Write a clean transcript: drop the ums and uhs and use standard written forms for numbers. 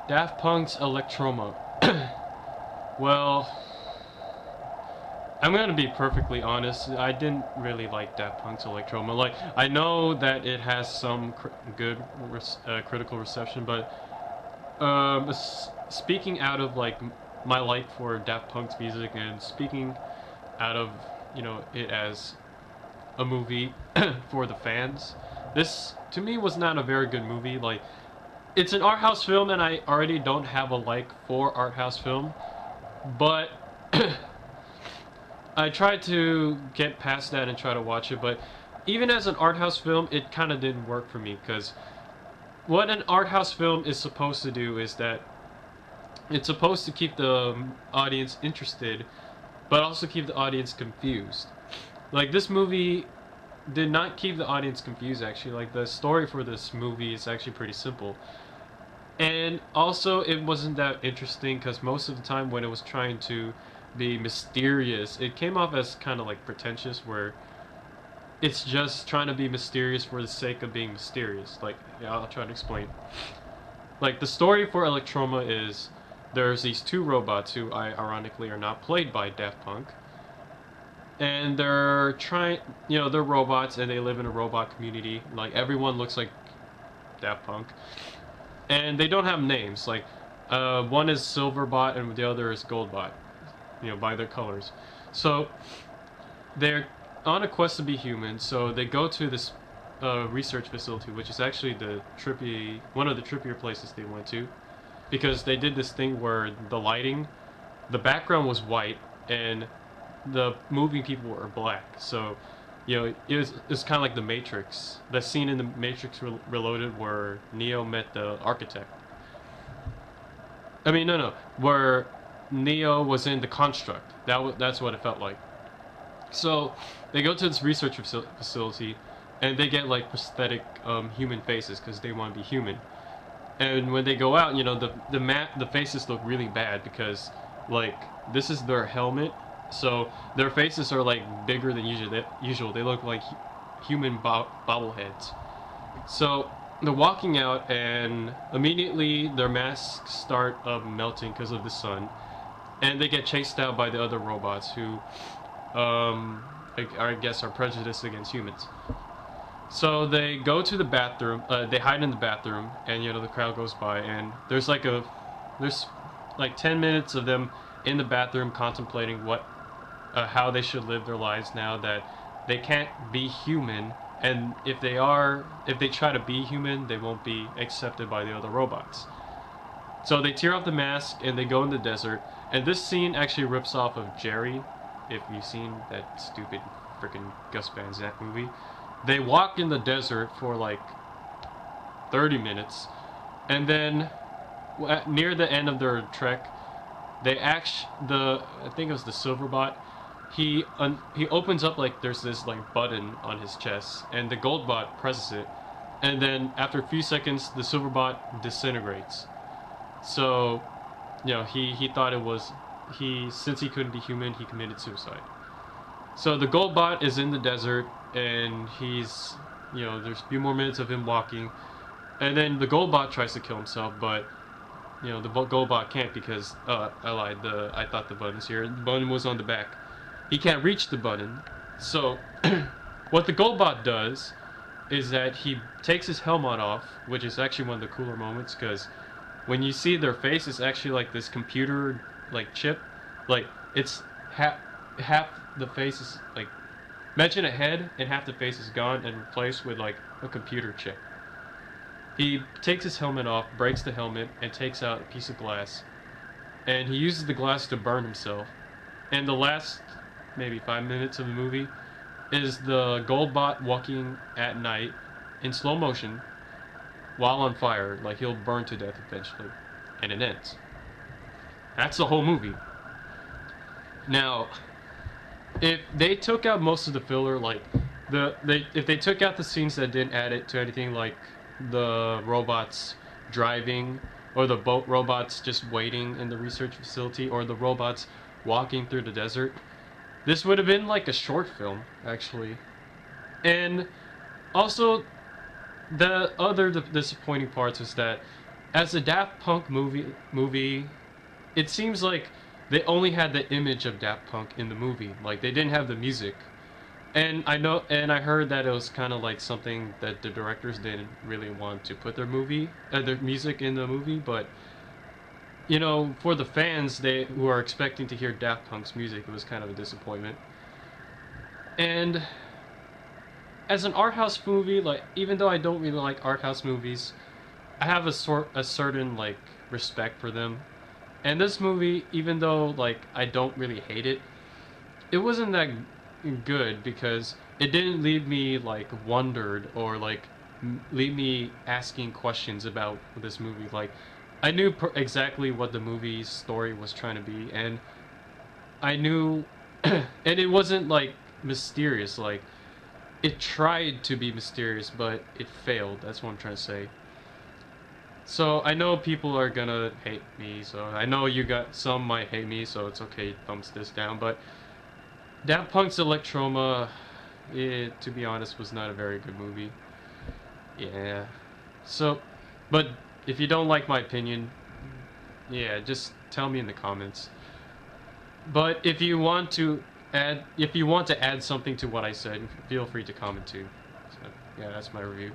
Daft Punk's Electroma. Well, I'm gonna be perfectly honest. I didn't really like Daft Punk's Electroma. Like, I know that it has some good critical reception, but speaking out of like my like for Daft Punk's music and speaking out of it as a movie for the fans, this to me was not a very good movie. Like, it's an art house film, and I already don't have a like for art house film, but I tried to get past that and try to watch it, but even as an art house film, it kind of didn't work for me, because what an art house film is supposed to do is that it's supposed to keep the audience interested, but also keep the audience confused. Like, this movie did not keep the audience confused, actually. Like, the story for this movie is actually pretty simple. And also, it wasn't that interesting, because most of the time when it was trying to be mysterious, it came off as kind of like pretentious, where it's just trying to be mysterious for the sake of being mysterious. Like, yeah, I'll try to explain. Like, the story for Electroma is there's these two robots who, ironically, are not played by Daft Punk, and they're trying, they're robots and they live in a robot community. Like, everyone looks like Daft Punk, and they don't have names. Like, one is Silverbot and the other is Goldbot, by their colors. So they're on a quest to be human. So they go to this research facility, which is actually one of the trippier places they went to, because they did this thing where the background was white and the moving people were black. So it's kind of like the Matrix. The scene in the Matrix Reloaded where Neo met the architect. I mean, no, where Neo was in the construct. That's what it felt like. So they go to this research facility, and they get like prosthetic human faces because they want to be human. And when they go out, the faces look really bad, because like this is their helmet, so their faces are like bigger than usual. They look like human bobbleheads. So they're walking out, and immediately their masks start melting because of the sun, and they get chased out by the other robots who, I guess, are prejudiced against humans. So they go to the bathroom. They hide in the bathroom, and the crowd goes by, and there's like 10 minutes of them in the bathroom contemplating how they should live their lives now that they can't be human. And if they try to be human, they won't be accepted by the other robots. So they tear off the mask and they go in the desert. And this scene actually rips off of Jerry, if you've seen that stupid freaking Gus Van Sant movie. They walk in the desert for like 30 minutes, and then near the end of their trek, I think it was the Silverbot. He opens up, like, there's this like button on his chest, and the Goldbot presses it, and then after a few seconds the Silverbot disintegrates. So he thought it was since he couldn't be human, he committed suicide. So the Goldbot is in the desert, and he's there's a few more minutes of him walking, and then the Goldbot tries to kill himself, but the Goldbot can't, because I lied. I thought the button's here. The button was on the back. He can't reach the button. So what the Goldbot does is that he takes his helmet off, which is actually one of the cooler moments, because when you see their face, it's actually like this computer like chip. Like, it's half the face is like, imagine a head and half the face is gone and replaced with like a computer chip. He takes his helmet off, breaks the helmet, and takes out a piece of glass, and he uses the glass to burn himself. And the last maybe 5 minutes of the movie is the Goldbot walking at night in slow motion while on fire. Like, he'll burn to death eventually, and it ends. That's the whole movie. Now, if they took out most of the filler, like if they took out the scenes that didn't add it to anything, like the robots driving, or the boat robots just waiting in the research facility, or the robots walking through the desert, this would have been like a short film, actually. And also, the other disappointing parts is that as a Daft Punk movie, it seems like they only had the image of Daft Punk in the movie. Like they didn't have the music. And I heard that it was kind of like something that the directors didn't really want to put their music in the movie, but for the fans who are expecting to hear Daft Punk's music, it was kind of a disappointment. And as an art house movie, like even though I don't really like art house movies, I have a certain like respect for them. And this movie, even though like I don't really hate it, it wasn't that good because it didn't leave me like wondered or like leave me asking questions about this movie. Like I knew exactly what the movie's story was trying to be, and I knew, and it wasn't like mysterious. Like it tried to be mysterious, but it failed. That's what I'm trying to say. So I know people are gonna hate me, so I know some might hate me, so it's okay, thumbs this down, but Daft Punk's Electroma, to be honest, was not a very good movie. Yeah. So, but if you don't like my opinion, yeah, just tell me in the comments. But if you want to add something to what I said, feel free to comment too. So, yeah, that's my review.